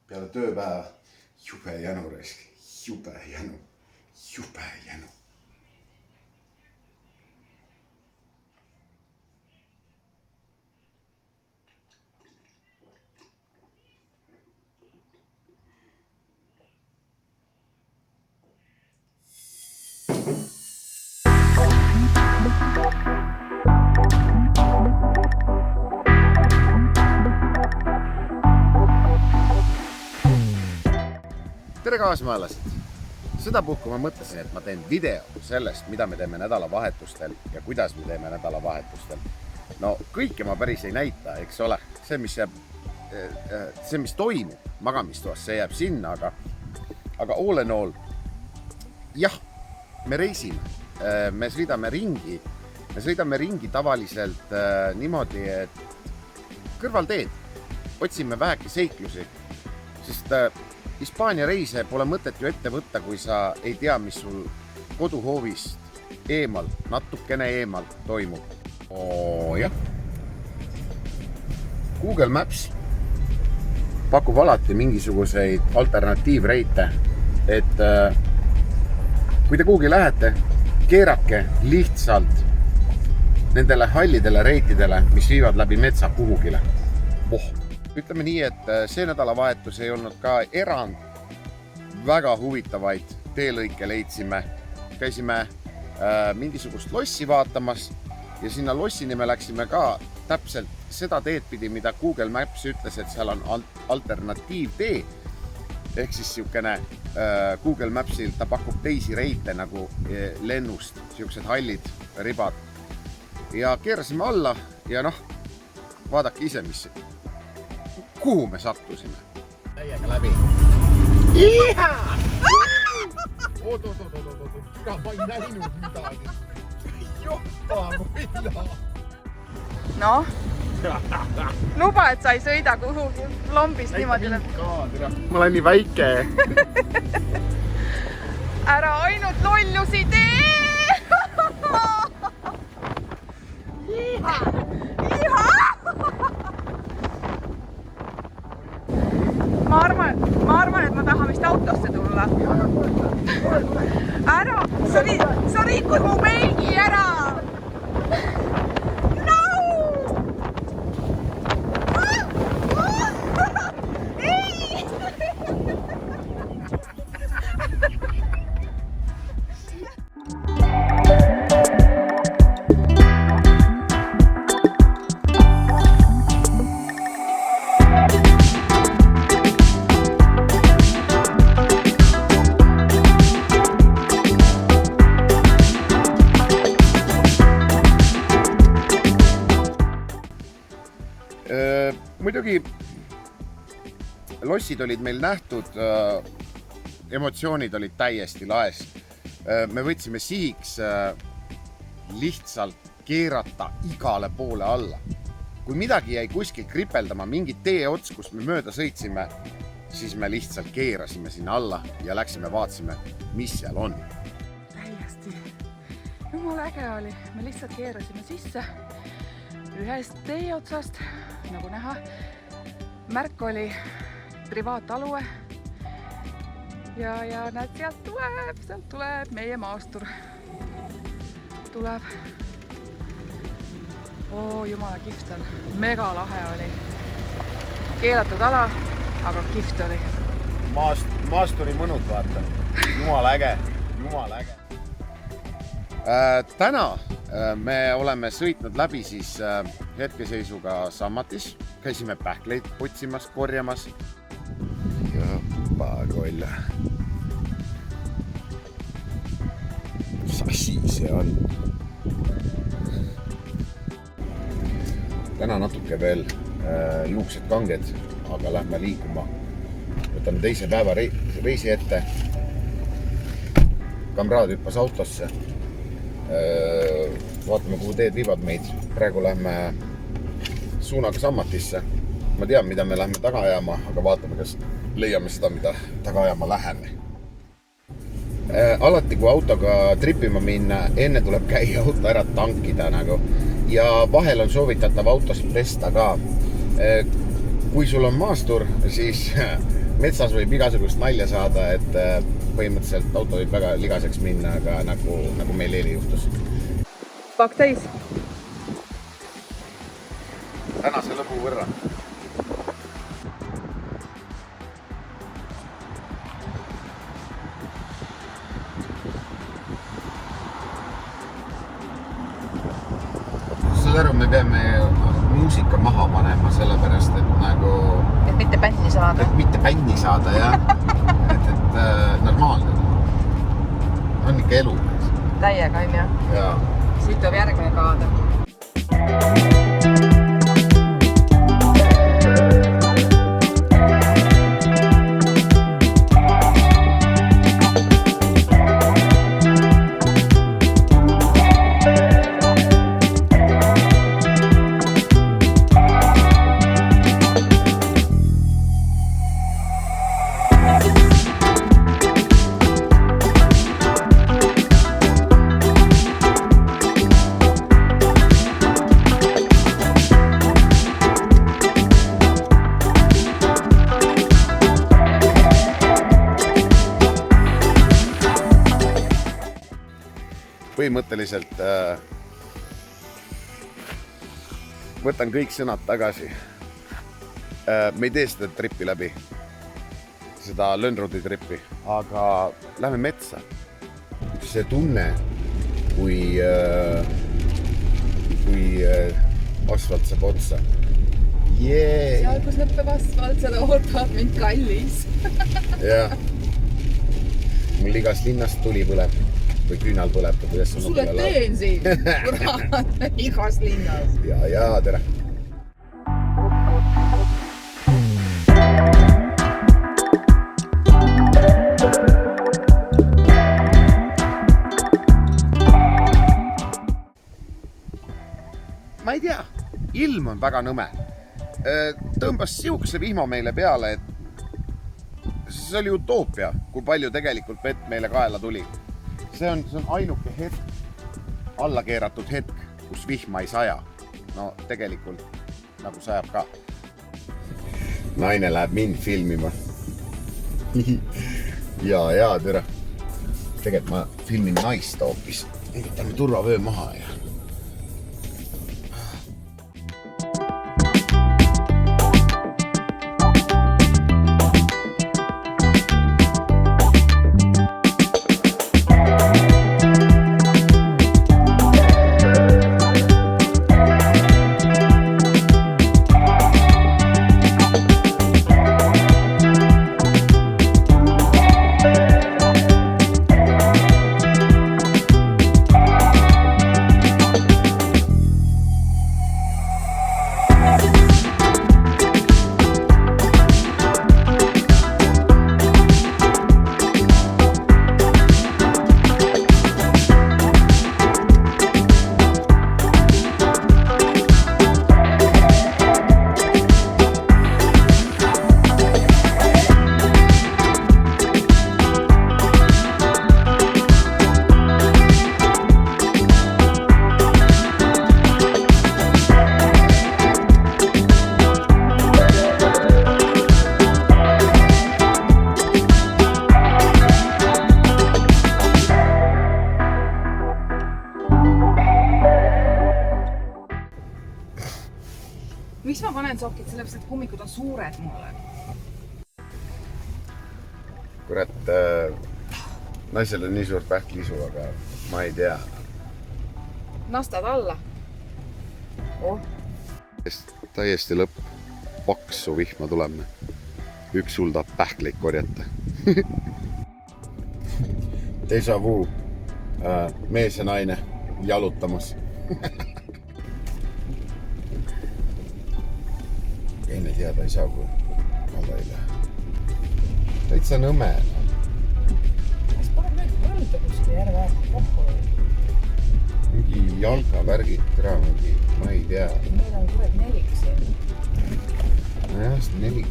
peale tööpäeva jube jänu raisk, jube jänu. Tere kaasmaalased! Sedapuhku ma mõtlesin, et ma teen video sellest, mida me teeme nädalavahetustel ja kuidas me teeme nädalavahetustel. No kõike ma päris ei näita, eks ole. See, mis toimub magamistoas, see jääb sinna, aga all in all, jah, me reisime. Me sõidame ringi tavaliselt niimoodi, et kõrvalteed otsime vähegi seiklusi, sest Hispaania reise pole mõtet ju ette võtta, kui sa ei tea, mis sul koduhoovist eemal, natukene eemal toimub. Jah. Google Maps pakub alati mingisuguseid alternatiivreite, et kui te kuhugi lähete, keerake lihtsalt nendele hallidele reitidele, mis viivad läbi metsa kuhugile. Ütleme nii, et see nädalavahetus ei olnud ka erand. Väga huvitavaid teelõike leidsime. Käisime mingisugust lossi vaatamas ja sinna lossini me läksime ka täpselt seda teed pidi, mida Google Maps ütles, et seal on alternatiivtee. Ehk siis siukene Google Mapsil ta pakub teisi reite nagu lennust, siuksed hallid ribad. Ja keerasime alla ja vaadake ise, mis kuhu me sattusime. Täiega läbi. Iha! Oot. Ma ei näinud midagi. Joppa, mida? Noh, luba, et sa ei sõida kuhugi lombist niimoodi. Ma olen nii väike. Ära ainult lollusi tee! Iha! Ma arvan, et ma tahan vist autosse tulla. Ära! Sa rikud mu peigi ära! No! Ei! Muidugi lossid olid meil nähtud, emotsioonid olid täiesti laes. Me võtsime sihiks lihtsalt keerata igale poole alla. Kui midagi jäi kuskil kripeldama, mingi tee ots, kus me mööda sõitsime, siis me lihtsalt keerasime sinna alla ja läksime vaatasime, mis seal on. Täiesti. Jumala äge oli. Me lihtsalt keerasime sisse ühest tee otsast, nagu näha. Märk oli privaatalue ja näed, sealt tuleb meie maastur. Tuleb. Jumala kihvt on. Mega lahe oli. Keelatud ala, aga kihvt oli. Maasturi mõnud vaata. Jumala äge. Täna me oleme sõitnud läbi siis hetkeseisuga Sammatis. Käisime pähkleid otsimas, korjamas. Pagolla. Mis asi see on? Täna natuke veel juuksed kanged, aga lähme liikuma. Võtame teise päeva reisi ette. Kamraad hüppas autosse. Vaatame, kuhu teed viivad meid. Praegu lähme suunaga Sammatisse. Ma tean, mida me lähme taga ajama, aga vaatame, kas leiame seda, mida taga ajama läheme. Alati, kui autoga tripima minna, enne tuleb käia auto ära tankida nagu. Ja vahel on soovitatav autos pesta ka. kui sul on maastur, siis metsas võib igasugust nalja saada, et põhimõtteliselt auto võib väga ligaseks minna, aga nagu meil eile juhtus. Pakk täis. Tänase lõbu võrra. Saad aru, me peame muusika maha panema, sellepärast, et nagu... Et mitte bänni saada. Et mitte bänni saada, jah. Et normaalne. On ikka elu. Täiega on, jah. Jaa. Siit tuleb järgmine kaada. Põhimõtteliselt võtan kõik sõnad tagasi. Me ei tee seda trippi läbi, seda Lönnrodi trippi, aga lähme metsa. See tunne, kui asfalt saab otsa. Seal, kus lõppeb asfalt, seda ootavad mind kallis. Jah. Mul igast linnast tuli põleb. Või küünal põleb. Sulle teen siin, kurat, igas linnas. Ja, tere. Ma ei tea, ilm on väga nõme. Tõmbas siukse vihma meile peale, et see oli utoopia, kui palju tegelikult vett meile kaela tuli. See on ainuke hetk, alla keeratud hetk, kus vihma ei saja. No tegelikult nagu sajab ka. Naine läheb mind filmima. Ja, tere. Tegelikult ma filmin naist hoopis. Võtame turvavöö maha ja... Miks ma panen sokid? Sellepärast, et kummikud on suured mulle. Kurat, naisel on nii suur pähklisu, aga ma ei tea. Nastad alla. Täiesti lõpp. Paksu vihma tuleme. Üks sul tahab pähkleid korjata. Deja vu. Mees ja naine jalutamas. Enne teada ei saa, kui alla ei lähe. Täitsa nõme. Kas paneb nüüd võlda kuskil järve aega kokku või? Mingi jalgavärgid tära mingi, ma ei tea. Meil on kurat nelik siin. Nojah, see nelik.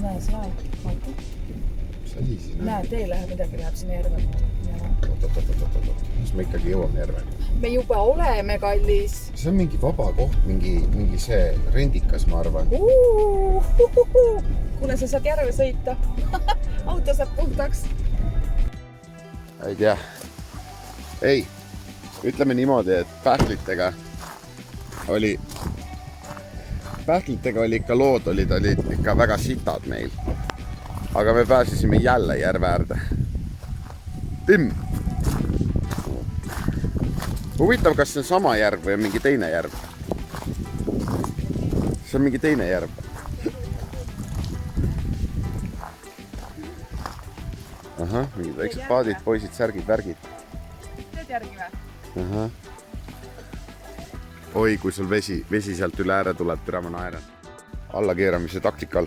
Näe seal, vaata. Mis asi siin on? Näe, tee läheb midagi, läheb sinna järve. Siis me ikkagi jõuame järveni. Me juba oleme, kallis. See on mingi vaba koht, mingi see rendikas, ma arvan. Kuule, sa saad järve sõita. Auto saab puhtaks. Ei tea. Ei, ütleme niimoodi, et pähklitega oli ikka lood, olid ikka väga sitad meil. Aga me pääsisime jälle järve äärde. Tim! Huvitav, kas see on sama järv või on mingi teine järv? See on mingi teine järv. Ahah, mingid väiksed paadid, poisid, särgid, värgid. Teed järgi või? Ahah. Oi, kui sul vesi sealt üle ääre tuleb, türa ma naeran. Allakeeramise taktikal.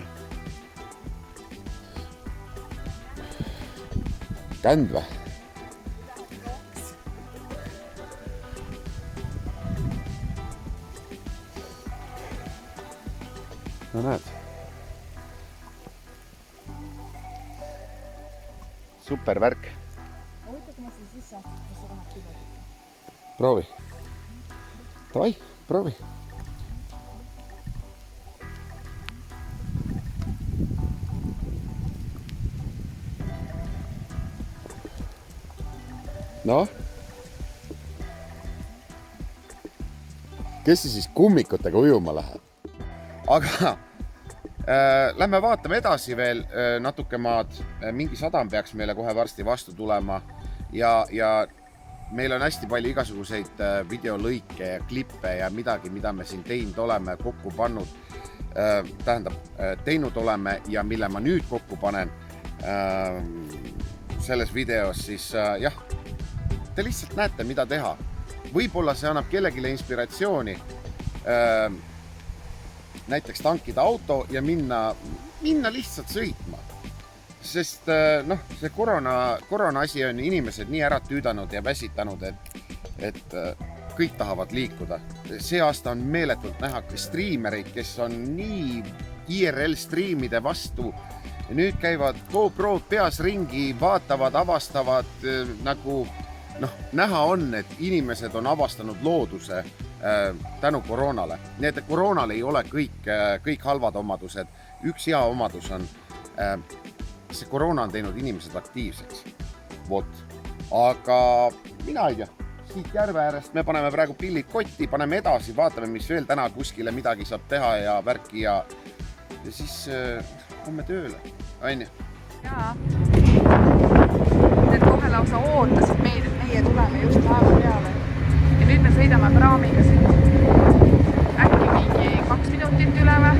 Känd või? No näed. Super värk. Huvitav, kui ma siin sisse astud, kas sa tahad piloti? Proovi. Davai, proovi. No? Kes siis kummikutega ujuma läheb? Aga lähme vaatame edasi veel natuke maad. Mingi sadam peaks meile kohe varsti vastu tulema ja meil on hästi palju igasuguseid videolõike ja klippe ja midagi, mida me siin teinud oleme, kokku pannud. Teinud oleme ja mille ma nüüd kokku panen selles videos, siis jah, te lihtsalt näete, mida teha. Võib-olla see annab kellegile inspiratsiooni näiteks tankida auto ja minna lihtsalt sõitma. Sest see korona asi on inimesed nii ära tüüdanud ja väsitanud, et kõik tahavad liikuda. See aasta on meeletult näha striimereid, kes on nii IRL striimide vastu. Nüüd käivad GoPro'd peas ringi, vaatavad, avastavad, nagu näha on, et inimesed on avastanud looduse tänu koroonale. Nii et koroonal ei ole kõik halvad omadused. Üks hea omadus on, see koroona on teinud inimesed aktiivseks. Vot. Aga mina ei tea, siit järve äärest me paneme praegu pillid kotti, paneme edasi, vaatame, mis veel täna kuskile midagi saab teha ja värki ja siis komme tööle. Aine? Jaa. Need kohe lausa ootasid meid, et meie tuleme just laeva peale. Ja nüüd me sõidame praamiga siit äkki mingi 2 minutit üle või?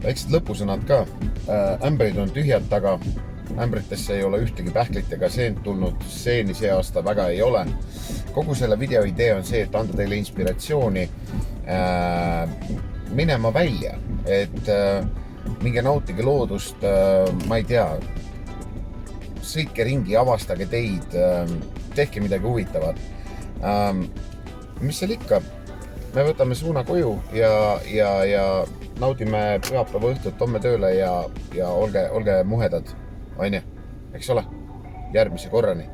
Väiksed lõpusõnad ka. Ämbrid on tühjad taga. Ämbritesse ei ole ühtegi pähklit ega seent tulnud. Seeni see aasta väga ei ole. Kogu selle video idee on see, et anda teile inspiratsiooni minema välja. Et minge nautige loodust, ma ei tea, sõitke ringi, avastage teid, tehke midagi huvitavat. Mis seal ikka? me võtame suuna koju ja naudime pühapäeva õhtut, homme tööle ja olge muhedad, on ju, eks ole, järgmise korrani.